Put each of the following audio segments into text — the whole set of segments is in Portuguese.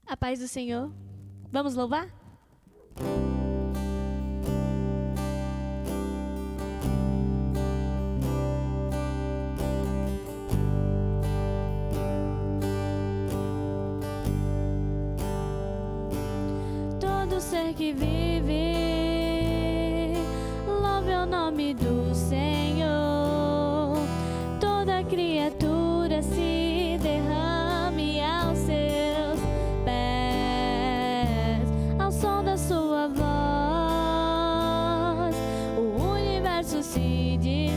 A paz do Senhor. Vamos louvar? Todo ser que vive, louve o nome do Senhor. Toda criatura se derrame aos seus pés, ao som da sua voz. O universo se desfaz.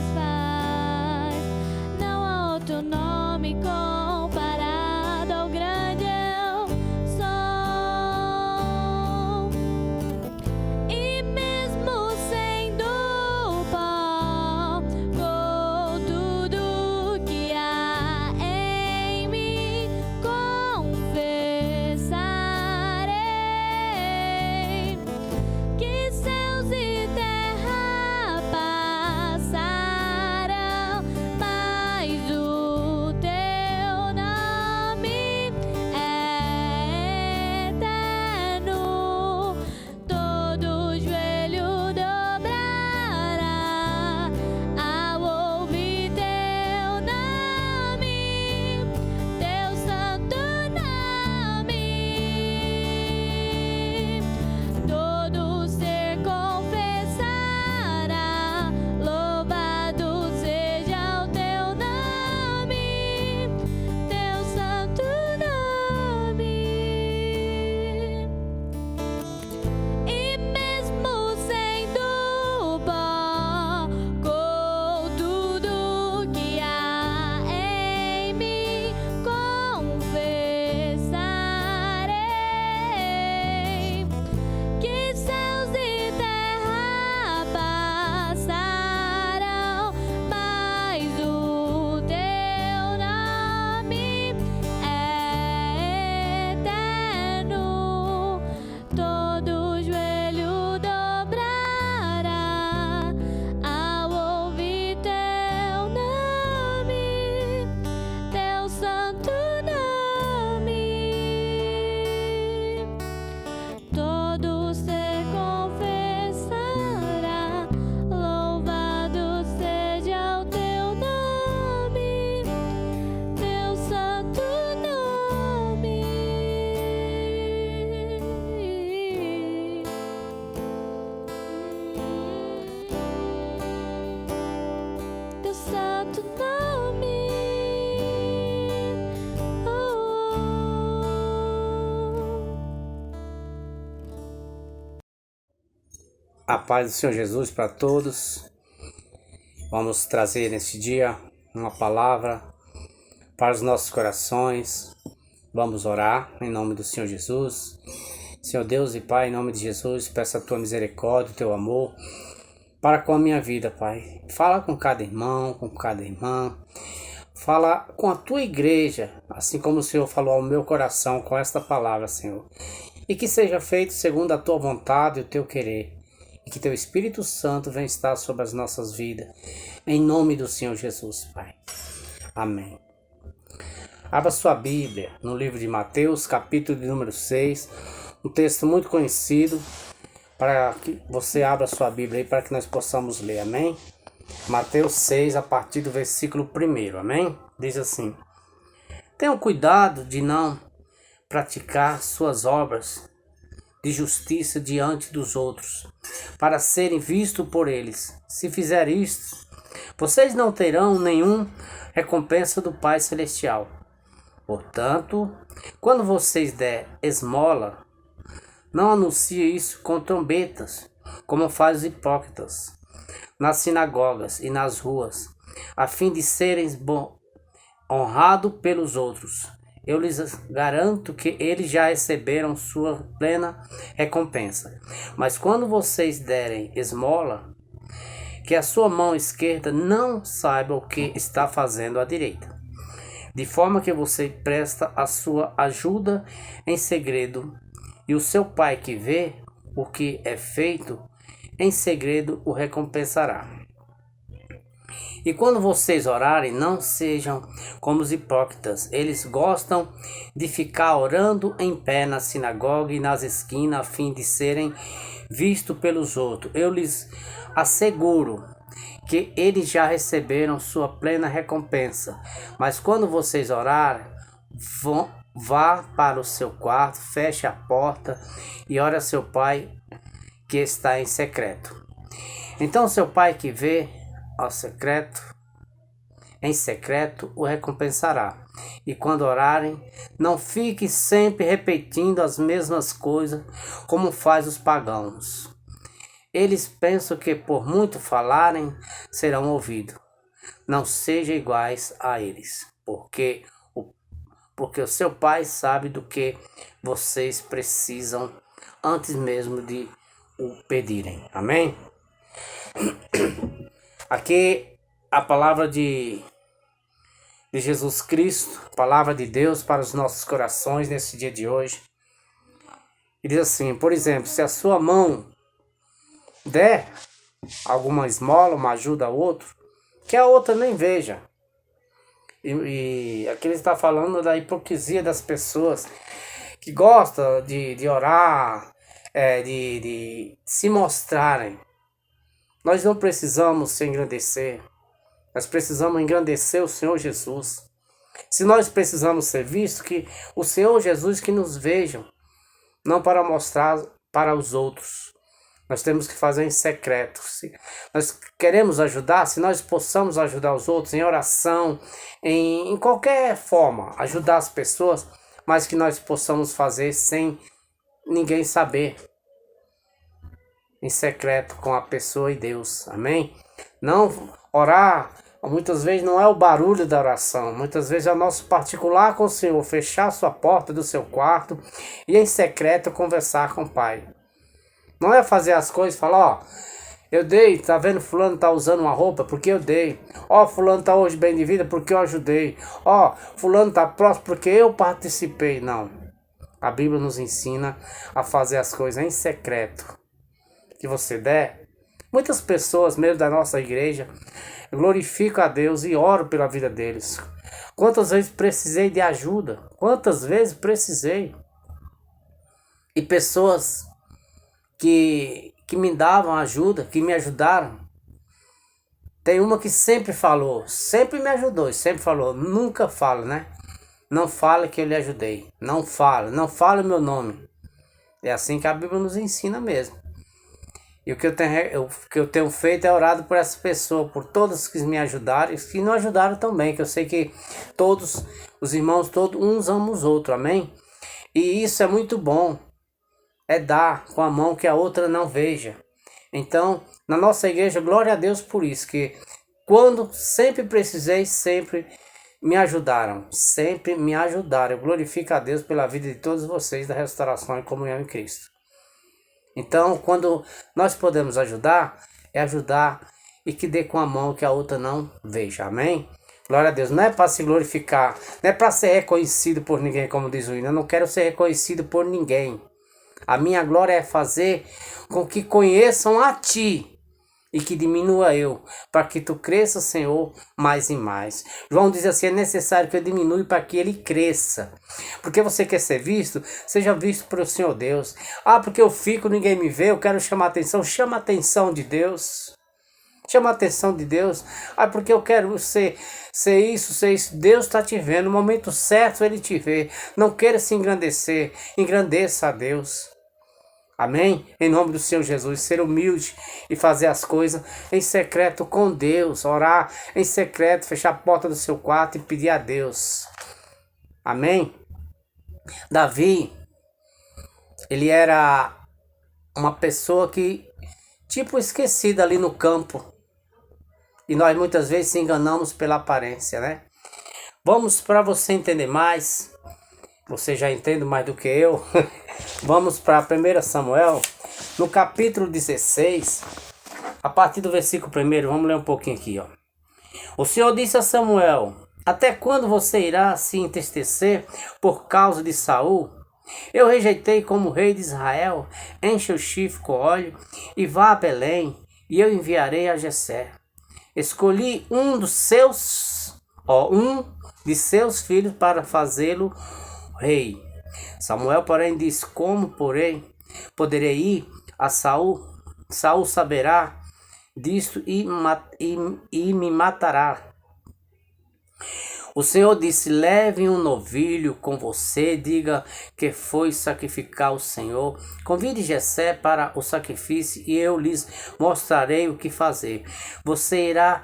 Não há outro nome comparado ao grande eu sou. E mesmo sendo pó, com tudo que há em mim, confessarei que céus e terra passarão, mas o teu nome é eterno. Todo joelho dobrará ao ouvir teu nome, teu santo nome. Todo ser confessará, louvado seja o teu nome, teu santo nome. E mesmo sendo pó, com tudo que há em mim, confessarei que céus e terra passarão, mas o teu nome é eterno. Todo joelho dobrará ao ouvir teu nome, teu santo nome. Todo ser confessará, louvado seja o teu nome, teu santo nome. Teu santo nome. A paz do Senhor Jesus para todos. Vamos trazer neste dia uma palavra para os nossos corações. Vamos orar em nome do Senhor Jesus. Senhor Deus e Pai, em nome de Jesus, peço a tua misericórdia, o teu amor para com a minha vida, Pai. Fala com cada irmão, com cada irmã. Fala com a tua igreja, assim como o Senhor falou ao meu coração com esta palavra, Senhor. E que seja feito segundo a tua vontade e o teu querer. E que teu Espírito Santo venha estar sobre as nossas vidas. Em nome do Senhor Jesus, Pai. Amém. Abra sua Bíblia no livro de Mateus, capítulo de número 6. Um texto muito conhecido. Para que você abra sua Bíblia aí para que nós possamos ler. Amém? Mateus 6, a partir do versículo 1. Amém? Diz assim: tenham cuidado de não praticar suas obras de justiça diante dos outros, para serem vistos por eles. Se fizer isto, vocês não terão nenhum recompensa do Pai Celestial. Portanto, quando vocês der esmola, não anuncie isso com trombetas, como fazem os hipócritas nas sinagogas e nas ruas, a fim de serem honrados pelos outros. Eu lhes garanto que eles já receberam sua plena recompensa. Mas quando vocês derem esmola, que a sua mão esquerda não saiba o que está fazendo a direita, de forma que você presta a sua ajuda em segredo, e o seu Pai que vê o que é feito em segredo o recompensará. E quando vocês orarem, não sejam como os hipócritas. Eles gostam de ficar orando em pé na sinagoga e nas esquinas, a fim de serem vistos pelos outros. Eu lhes asseguro que eles já receberam sua plena recompensa. Mas quando vocês orarem, vá para o seu quarto, feche a porta e ore a seu pai que está em secreto. Então seu pai que vê em secreto o recompensará. E quando orarem, não fique sempre repetindo as mesmas coisas como faz os pagãos. Eles pensam que por muito falarem serão ouvidos. Não sejam iguais a eles, porque o seu pai sabe do que vocês precisam antes mesmo de o pedirem. Amém? Aqui a palavra de Jesus Cristo, palavra de Deus para os nossos corações nesse dia de hoje. E diz assim, por exemplo, se a sua mão der alguma esmola, uma ajuda ao outro, que a outra nem veja. E aqui ele está falando da hipocrisia das pessoas que gostam de orar, de se mostrarem. Nós não precisamos se engrandecer. Nós precisamos engrandecer o Senhor Jesus. Se nós precisamos ser vistos, que o Senhor Jesus que nos vejam, não para mostrar para os outros. Nós temos que fazer em secreto. Se nós queremos ajudar, se nós possamos ajudar os outros em oração, em qualquer forma, ajudar as pessoas, mas que nós possamos fazer sem ninguém saber. Em secreto com a pessoa e Deus. Amém? Não orar, muitas vezes não é o barulho da oração. Muitas vezes é o nosso particular com o Senhor. Fechar a sua porta do seu quarto e em secreto conversar com o Pai. Não é fazer as coisas e falar, eu dei, tá vendo, fulano tá usando uma roupa porque eu dei. Fulano tá hoje bem de vida porque eu ajudei. Fulano tá próximo porque eu participei. Não. A Bíblia nos ensina a fazer as coisas em secreto. Que você der. Muitas pessoas, mesmo da nossa igreja, glorificam a Deus e oram pela vida deles. Quantas vezes precisei de ajuda? Quantas vezes precisei? E pessoas que me davam ajuda, que me ajudaram. Tem uma que sempre falou, sempre me ajudou e sempre falou, nunca fala, né? Não fala que eu lhe ajudei. Não fala o meu nome. É assim que a Bíblia nos ensina mesmo. E o que eu tenho feito é orado por essa pessoa, por todos que me ajudaram e que não ajudaram também, que eu sei que todos, os irmãos, todos, uns amam os outros, amém? E isso é muito bom. É dar com a mão que a outra não veja. Então, na nossa igreja, glória a Deus por isso, que quando sempre precisei, sempre me ajudaram. Sempre me ajudaram. Eu glorifico a Deus pela vida de todos vocês da Restauração e Comunhão em Cristo. Então, quando nós podemos ajudar, é ajudar e que dê com a mão que a outra não veja. Amém? Glória a Deus. Não é para se glorificar, não é para ser reconhecido por ninguém, como diz o hino. Eu não quero ser reconhecido por ninguém. A minha glória é fazer com que conheçam a Ti e que diminua eu, para que Tu cresça, Senhor, mais e mais. João diz assim, é necessário que eu diminua para que Ele cresça. Porque você quer ser visto, seja visto pelo Senhor Deus. Porque eu fico, ninguém me vê, eu quero chamar a atenção. Chama a atenção de Deus. Chama a atenção de Deus. Porque eu quero ser isso. Deus está te vendo. No momento certo Ele te vê. Não queira se engrandecer. Engrandeça a Deus. Amém? Em nome do Senhor Jesus. Ser humilde e fazer as coisas em secreto com Deus. Orar em secreto. Fechar a porta do seu quarto e pedir a Deus. Amém? Davi, ele era uma pessoa que, esquecida ali no campo. E nós muitas vezes se enganamos pela aparência, né? Vamos, para você entender mais, você já entende mais do que eu, vamos para 1 Samuel, no capítulo 16, a partir do versículo 1, vamos ler um pouquinho aqui, ó. O Senhor disse a Samuel, até quando você irá se entristecer por causa de Saul? Eu rejeitei como rei de Israel, enche o chifre com óleo e vá a Belém, e eu enviarei a Jessé. escolhi um de seus filhos para fazê-lo rei. Samuel, porém, disse: como, porém, poderei ir a Saul? Saul saberá disto e me matará. O Senhor disse: leve um novilho com você, diga que foi sacrificar ao Senhor. Convide Jessé para o sacrifício e eu lhes mostrarei o que fazer. Você irá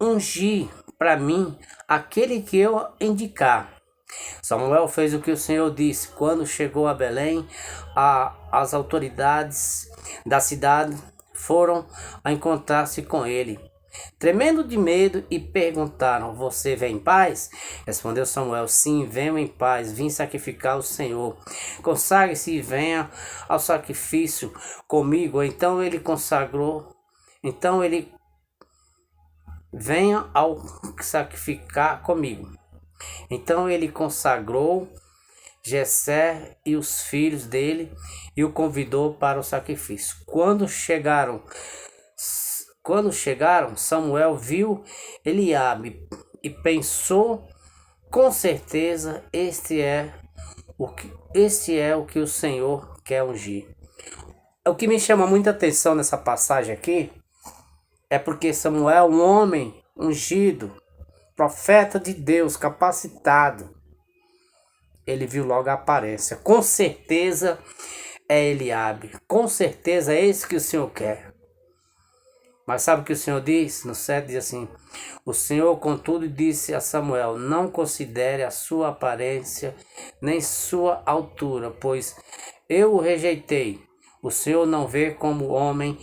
ungir para mim aquele que eu indicar. Samuel fez o que o Senhor disse. Quando chegou a Belém, as autoridades da cidade foram a encontrar-se com ele, tremendo de medo, e perguntaram: você vem em paz? Respondeu Samuel: sim, venho em paz, vim sacrificar ao Senhor. Consagre-se e venha ao sacrifício comigo. Então ele venha ao sacrificar comigo. Então ele consagrou Jessé e os filhos dele e o convidou para o sacrifício. Quando chegaram, Samuel viu Eliabe e pensou: com certeza este é o que o Senhor quer ungir. O que me chama muita atenção nessa passagem aqui é porque Samuel, um homem ungido, profeta de Deus, capacitado, ele viu logo a aparência. Com certeza é Eliabe. Com certeza é esse que o Senhor quer. Mas sabe o que o Senhor diz? No 7 diz assim: o Senhor, contudo, disse a Samuel: não considere a sua aparência, nem sua altura, pois eu o rejeitei. O Senhor não vê como homem.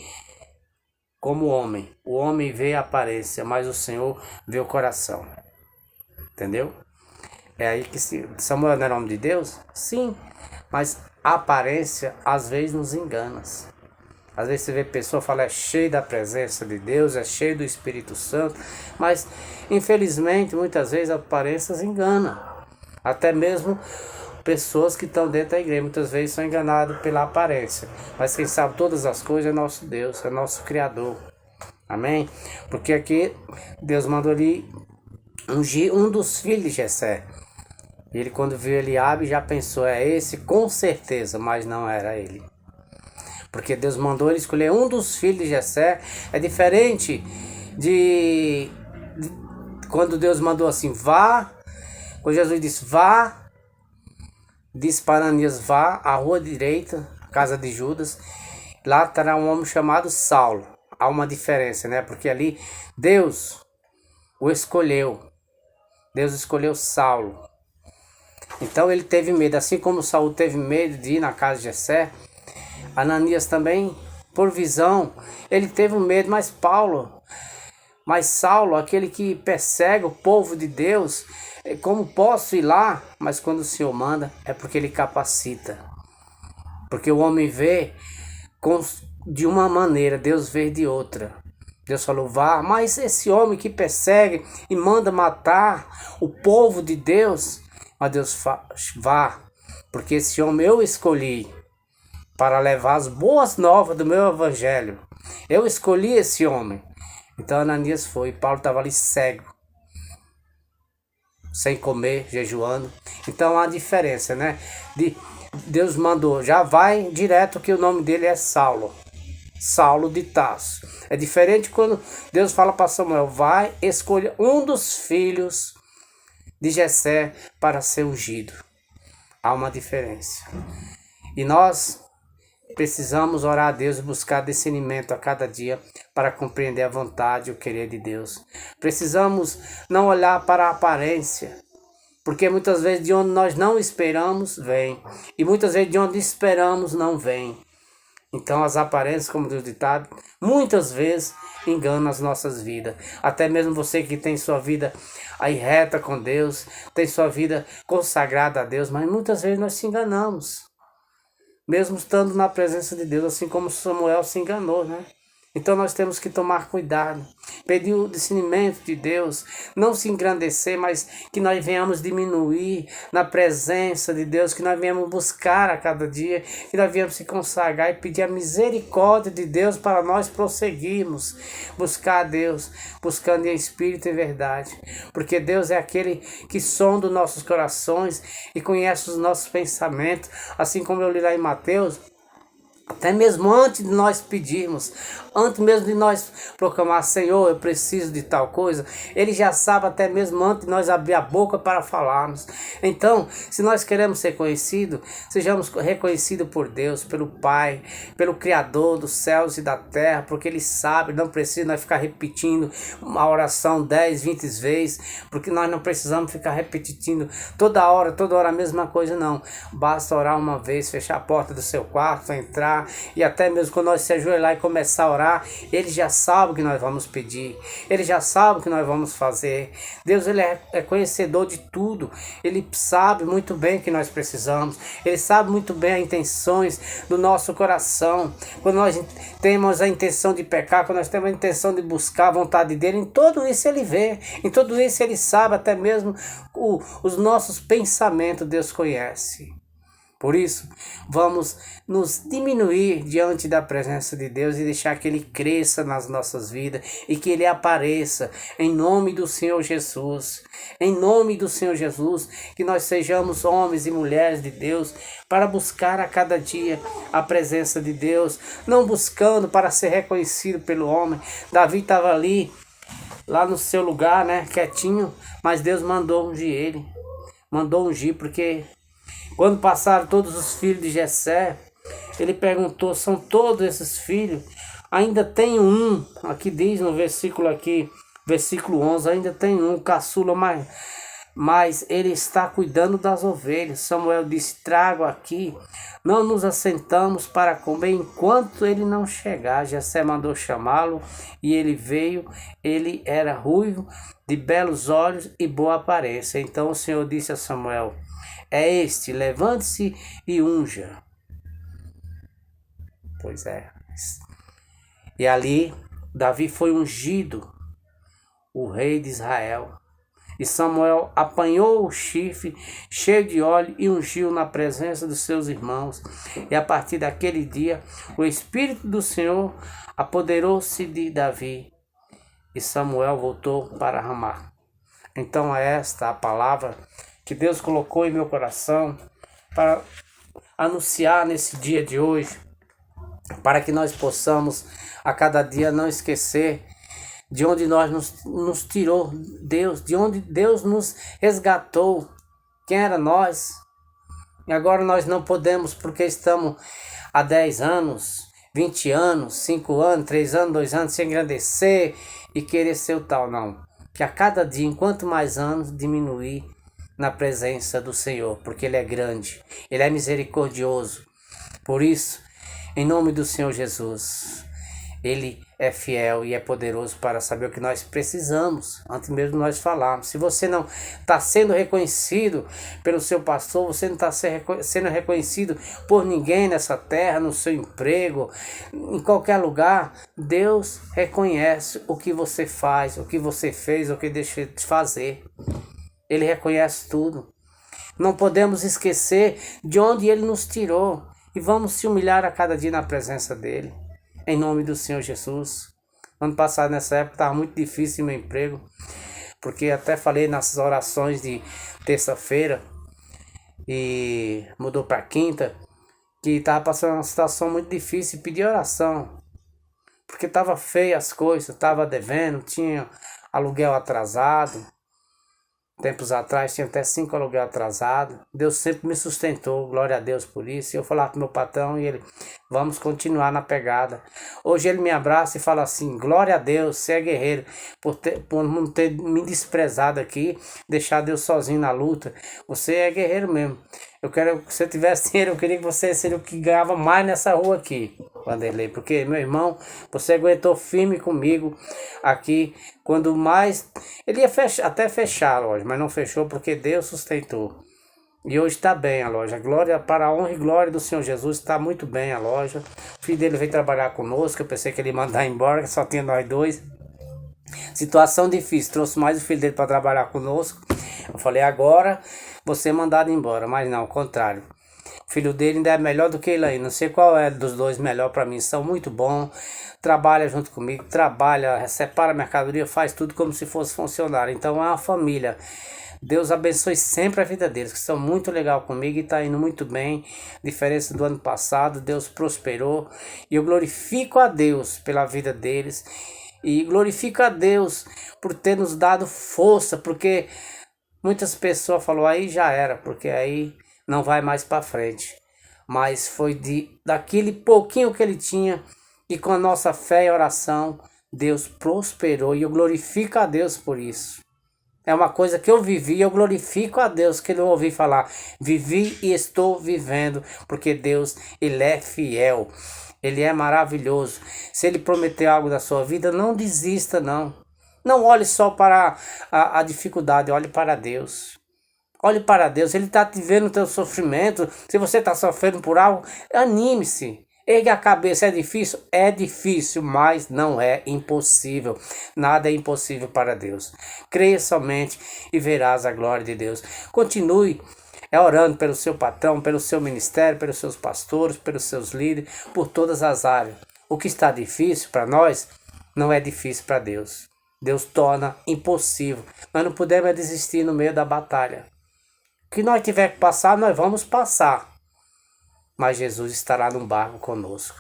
O homem vê a aparência, mas o Senhor vê o coração. Entendeu? É aí que Samuel não era homem de Deus? Sim, mas a aparência às vezes nos engana. Às vezes você vê pessoa falar: é cheio da presença de Deus, é cheio do Espírito Santo, mas infelizmente muitas vezes a aparência engana. Até mesmo pessoas que estão dentro da igreja muitas vezes são enganadas pela aparência, mas quem sabe todas as coisas é nosso Deus, é nosso Criador. Amém? Porque aqui Deus mandou ele ungir um dos filhos de Jessé. Ele, quando viu Eliabe, já pensou: é esse com certeza, mas não era ele. Porque Deus mandou ele escolher um dos filhos de Jessé. É diferente de quando Deus mandou assim: vá. Quando Jesus disse: vá, disse para Ananias: vá à rua direita, casa de Judas, lá terá um homem chamado Saulo. Há uma diferença, né? Porque ali Deus o escolheu. Deus escolheu Saulo. Então ele teve medo, assim como Saul teve medo de ir na casa de Jessé. Ananias também, por visão, ele teve medo, mas Saulo, aquele que persegue o povo de Deus, como posso ir lá? Mas quando o Senhor manda, é porque ele capacita. Porque o homem vê de uma maneira, Deus vê de outra. Deus falou: vá, mas esse homem que persegue e manda matar o povo de Deus, mas Deus faz: vá, porque esse homem eu escolhi para levar as boas novas do meu evangelho. Eu escolhi esse homem. Então Ananias foi. Paulo estava ali cego, sem comer, jejuando. Então há diferença, né? Deus mandou: já vai direto, que o nome dele é Saulo. Saulo de Tarso. É diferente quando Deus fala para Samuel: vai, escolha um dos filhos de Jessé para ser ungido. Há uma diferença. E nós precisamos orar a Deus e buscar discernimento a cada dia para compreender a vontade e o querer de Deus. Precisamos não olhar para a aparência, porque muitas vezes de onde nós não esperamos, vem. E muitas vezes de onde esperamos, não vem. Então as aparências, como diz o ditado, muitas vezes enganam as nossas vidas. Até mesmo você que tem sua vida aí reta com Deus, tem sua vida consagrada a Deus, mas muitas vezes nós se enganamos. Mesmo estando na presença de Deus, assim como Samuel se enganou, né? Então nós temos que tomar cuidado, pedir o discernimento de Deus, não se engrandecer, mas que nós venhamos diminuir na presença de Deus, que nós venhamos buscar a cada dia, que nós venhamos se consagrar e pedir a misericórdia de Deus para nós prosseguirmos, buscar a Deus, buscando em espírito e verdade, porque Deus é aquele que sonda os nossos corações e conhece os nossos pensamentos, assim como eu li lá em Mateus. Até mesmo antes de nós pedirmos, antes mesmo de nós proclamar, Senhor, eu preciso de tal coisa, Ele já sabe até mesmo antes de nós abrir a boca para falarmos. Então, se nós queremos ser conhecidos, sejamos reconhecidos por Deus, pelo Pai, pelo Criador dos céus e da terra, porque Ele sabe, não precisa nós ficar repetindo uma oração 10, 20 vezes, porque nós não precisamos ficar repetindo toda hora a mesma coisa, não. Basta orar uma vez, fechar a porta do seu quarto, entrar, e até mesmo quando nós se ajoelhar e começar a orar, Ele já sabe o que nós vamos pedir, Ele já sabe o que nós vamos fazer. Deus, Ele é conhecedor de tudo, Ele sabe muito bem o que nós precisamos, Ele sabe muito bem as intenções do nosso coração. Quando nós temos a intenção de pecar, quando nós temos a intenção de buscar a vontade dEle, em tudo isso Ele vê, em tudo isso Ele sabe, até mesmo os nossos pensamentos Deus conhece. Por isso, vamos nos diminuir diante da presença de Deus e deixar que Ele cresça nas nossas vidas e que Ele apareça em nome do Senhor Jesus. Em nome do Senhor Jesus, que nós sejamos homens e mulheres de Deus para buscar a cada dia a presença de Deus, não buscando para ser reconhecido pelo homem. Davi estava ali, lá no seu lugar, né, quietinho, mas Deus mandou ungir ele. Mandou ungir porque quando passaram todos os filhos de Jessé, ele perguntou, são todos esses filhos? Ainda tem um, aqui diz no versículo 11, ainda tem um caçula, mas ele está cuidando das ovelhas. Samuel disse, trago aqui, não nos assentamos para comer enquanto ele não chegar. Jessé mandou chamá-lo e ele veio, ele era ruivo, de belos olhos e boa aparência. Então o Senhor disse a Samuel, é este, levante-se e unja. Pois é. E ali, Davi foi ungido, o rei de Israel. E Samuel apanhou o chifre cheio de óleo e ungiu na presença dos seus irmãos. E a partir daquele dia, o Espírito do Senhor apoderou-se de Davi. E Samuel voltou para Ramá. Então é esta a palavra que Deus colocou em meu coração para anunciar nesse dia de hoje, para que nós possamos a cada dia não esquecer de onde nós nos tirou Deus, de onde Deus nos resgatou, quem era nós. E agora nós não podemos, porque estamos há 10 anos, 20 anos, 5 anos, 3 anos, 2 anos, se engrandecer e querer ser o tal, não. Que a cada dia, enquanto mais anos, diminuir na presença do Senhor, porque Ele é grande, Ele é misericordioso. Por isso, em nome do Senhor Jesus, Ele é fiel e é poderoso para saber o que nós precisamos, antes mesmo de nós falarmos. Se você não está sendo reconhecido pelo seu pastor, você não está sendo reconhecido por ninguém nessa terra, no seu emprego, em qualquer lugar, Deus reconhece o que você faz, o que você fez, o que deixou de fazer. Ele reconhece tudo. Não podemos esquecer de onde Ele nos tirou. E vamos se humilhar a cada dia na presença dEle. Em nome do Senhor Jesus. Ano passado, nessa época, estava muito difícil meu emprego. Porque até falei nas orações de terça-feira. E mudou para quinta. Que estava passando uma situação muito difícil. E pedi oração. Porque estava feia as coisas. Estava devendo. Tinha aluguel atrasado. Tempos atrás tinha até 5 aluguel atrasado. Deus sempre me sustentou, glória a Deus por isso. E eu falava pro meu patrão e ele, vamos continuar na pegada. Hoje ele me abraça e fala assim, glória a Deus, você é guerreiro, por não ter me desprezado aqui, deixar Deus sozinho na luta. Você é guerreiro mesmo. Eu quero que se eu tivesse dinheiro, eu queria que você seria o que ganhava mais nessa rua aqui, Vanderlei. Porque, meu irmão, você aguentou firme comigo aqui. Quando mais... Ele ia até fechar, lógico, mas não fechou porque Deus sustentou. E hoje está bem a loja. Glória para a honra e glória do Senhor Jesus. Está muito bem a loja. O filho dele veio trabalhar conosco. Eu pensei que ele ia mandar embora, que só tinha nós dois. Situação difícil. Trouxe mais o filho dele para trabalhar conosco. Eu falei, agora você é mandado embora. Mas não, ao contrário. O filho dele ainda é melhor do que ele aí. Não sei qual é dos dois melhor para mim. São muito bons. Trabalha junto comigo. Trabalha, separa a mercadoria. Faz tudo como se fosse funcionário. Então é uma família. Deus abençoe sempre a vida deles, que são muito legal comigo e está indo muito bem. Diferença do ano passado, Deus prosperou. E eu glorifico a Deus pela vida deles. E glorifico a Deus por ter nos dado força, porque muitas pessoas falaram, aí já era, porque aí não vai mais para frente. Mas foi daquele pouquinho que ele tinha, e com a nossa fé e oração, Deus prosperou. E eu glorifico a Deus por isso. É uma coisa que eu vivi e eu glorifico a Deus, que eu ouvi falar. Vivi e estou vivendo, porque Deus, Ele é fiel. Ele é maravilhoso. Se Ele prometer algo da sua vida, não desista, não. Não olhe só para a dificuldade, olhe para Deus. Olhe para Deus, Ele está te vendo o teu sofrimento. Se você está sofrendo por algo, anime-se. Ergue a cabeça. É difícil? É difícil, mas não é impossível. Nada é impossível para Deus. Creia somente e verás a glória de Deus. Continue orando pelo seu patrão, pelo seu ministério, pelos seus pastores, pelos seus líderes, por todas as áreas. O que está difícil para nós, não é difícil para Deus. Deus torna impossível. Nós não podemos desistir no meio da batalha. O que nós tiver que passar, nós vamos passar. Mas Jesus estará no barco conosco.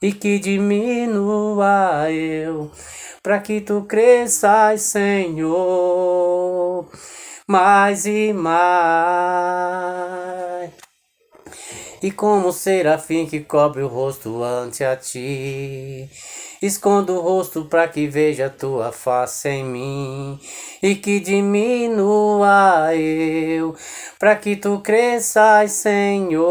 E que diminua eu, para que tu cresças, Senhor, mais e mais. E como serafim que cobre o rosto ante a ti, escondo o rosto para que veja a tua face em mim. E que diminua eu, para que tu cresças, Senhor,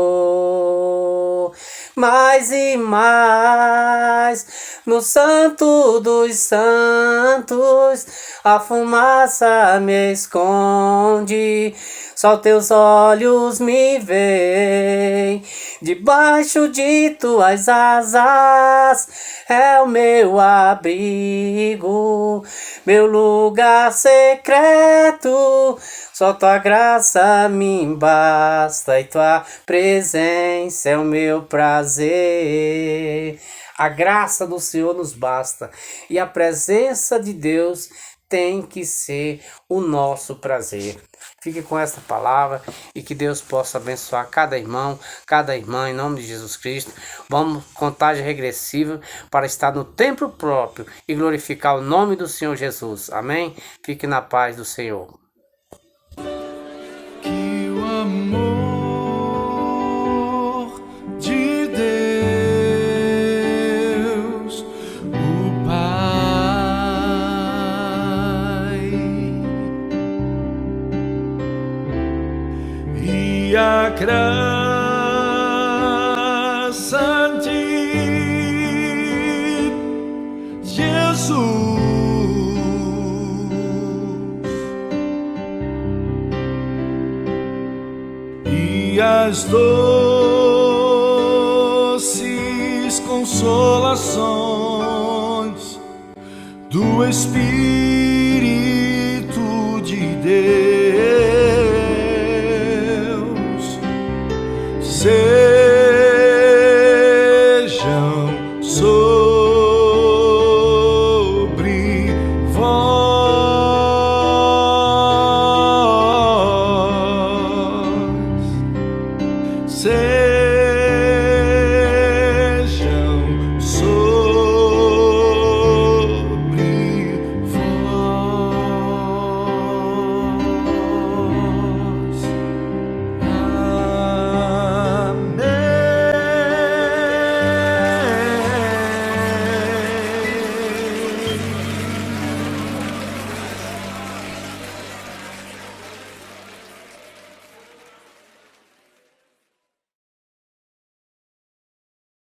mais e mais. No santo dos santos, a fumaça me esconde, só teus olhos me veem. Debaixo de tuas asas é o meu abrigo, meu lugar secreto. Só tua graça me basta e tua presença é o meu prazer. A graça do Senhor nos basta e a presença de Deus tem que ser o nosso prazer. Fique com esta palavra e que Deus possa abençoar cada irmão, cada irmã, em nome de Jesus Cristo. Vamos, contagem regressiva para estar no templo próprio e glorificar o nome do Senhor Jesus. Amém? Fique na paz do Senhor. Que o amor de Deus, o Pai, e a graça de Jesus e as doces consolações do Espírito de Deus